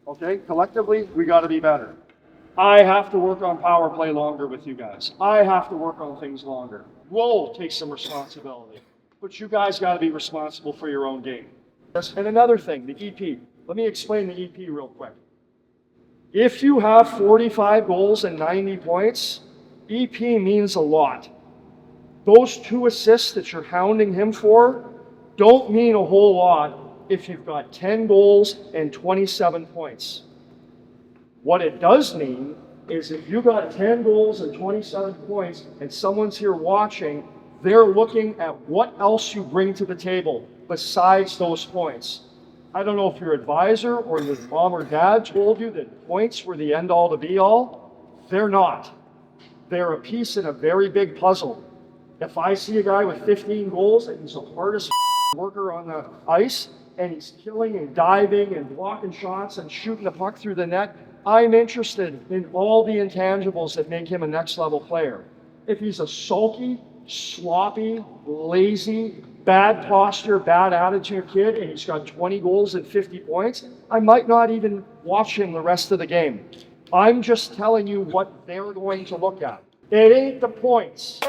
Okay, collectively, we got to be better. I have to work on power play longer with you guys. I have to work on things longer. We'll take some responsibility, but you guys got to be responsible for your own game. And another thing, the EP. Let me explain the EP real quick. If you have 45 goals and 90 points, EP means a lot. Those 2 assists that you're hounding him for don't mean a whole lot if you've got 10 goals and 27 points. What it does mean is if you got 10 goals and 27 points and someone's here watching, they're looking at what else you bring to the table besides those points. I don't know if your advisor or your mom or dad told you that points were the end all to be all. They're not. They're a piece in a very big puzzle. If I see a guy with 15 goals and he's the hardest worker on the ice, and he's killing and diving and blocking shots and shooting the puck through the net, I'm interested in all the intangibles that make him a next level player. If he's a sulky, sloppy, lazy, bad posture, bad attitude kid, and he's got 20 goals and 50 points, I might not even watch him the rest of the game. I'm just telling you what they're going to look at. It ain't the points.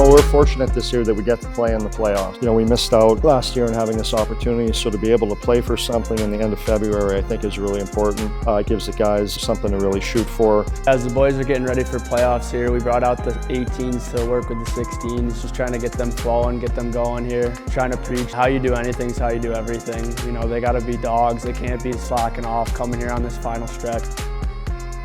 We're fortunate this year that we get to play in the playoffs. We missed out last year in having this opportunity, so to be able to play for something in the end of February, I think is really important. It gives the guys something to really shoot for. As the boys are getting ready for playoffs here, we brought out the 18s to work with the 16s, just trying to get them flowing, get them going here. Trying to preach how you do anything is how you do everything. They got to be dogs. They can't be slacking off coming here on this final stretch.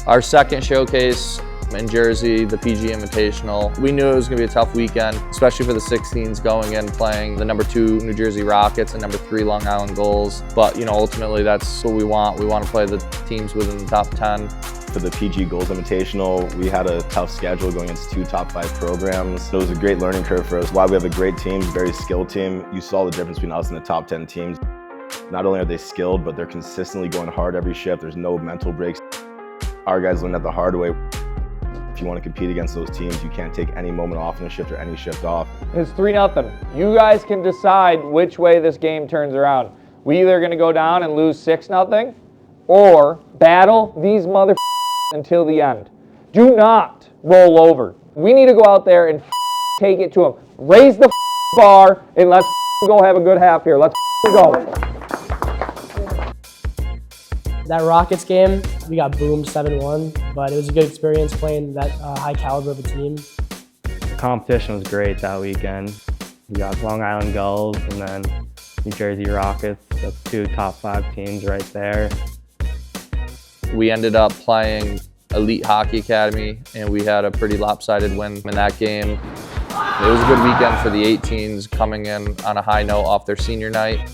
Our second showcase in Jersey, the PG Invitational. We knew it was going to be a tough weekend, especially for the 16s going in playing the number 2 New Jersey Rockets and number 3 Long Island Gulls. But ultimately that's what we want. We want to play the teams within the top 10. For the PG Goals Invitational, we had a tough schedule going against 2 top 5 programs. It was a great learning curve for us. While we have a great team, very skilled team, you saw the difference between us and the top 10 teams. Not only are they skilled, but they're consistently going hard every shift. There's no mental breaks. Our guys learned that the hard way. If you want to compete against those teams, you can't take any moment off in a shift or any shift off. It's 3-0. You guys can decide which way this game turns around. We either going to go down and lose 6-0 or battle these mother until the end. Do not roll over. We need to go out there and take it to them. Raise the bar and let's go have a good half here. Let's go. That Rockets game, we got boomed 7-1, but it was a good experience playing that high caliber of a team. The competition was great that weekend. We got Long Island Gulls and then New Jersey Rockets. That's 2 top 5 teams right there. We ended up playing Elite Hockey Academy, and we had a pretty lopsided win in that game. It was a good weekend for the 18s coming in on a high note off their senior night.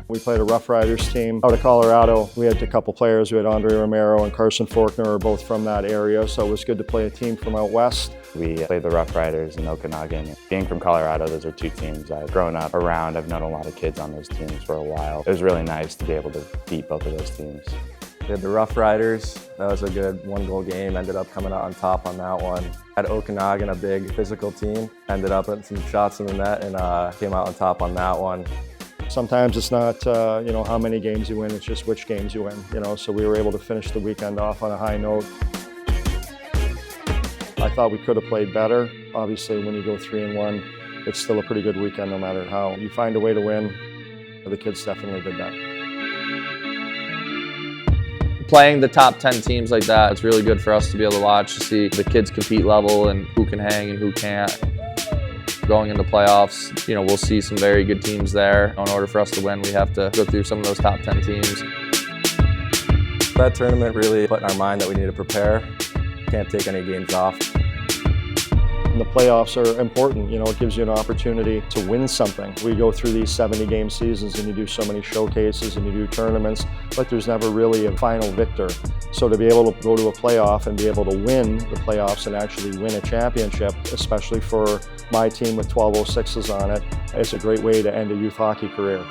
We played a Rough Riders team out of Colorado. We had a couple players. We had Andre Romero and Carson Faulkner, are both from that area, so it was good to play a team from out west. We played the Rough Riders in Okanagan. Being from Colorado, those are 2 teams I've grown up around. I've known a lot of kids on those teams for a while. It was really nice to be able to beat both of those teams. We had the Rough Riders. That was a good 1-goal game. Ended up coming out on top on that one. Had Okanagan, a big physical team. Ended up with some shots in the net and came out on top on that one. Sometimes it's not, how many games you win, it's just which games you win, so we were able to finish the weekend off on a high note. I thought we could have played better. Obviously, when you go 3-1, it's still a pretty good weekend no matter how. You find a way to win. The kids definitely did that. Playing the top 10 teams like that, it's really good for us to be able to watch, to see the kids compete level and who can hang and who can't. Going into playoffs, we'll see some very good teams there. In order for us to win, we have to go through some of those top 10 teams. That tournament really put in our mind that we need to prepare. Can't take any games off. And the playoffs are important. You know, it gives you an opportunity to win something. We go through these 70-game seasons and you do so many showcases and you do tournaments, but there's never really a final victor. So to be able to go to a playoff and be able to win the playoffs and actually win a championship, especially for my team with 1206s on it, it's a great way to end a youth hockey career.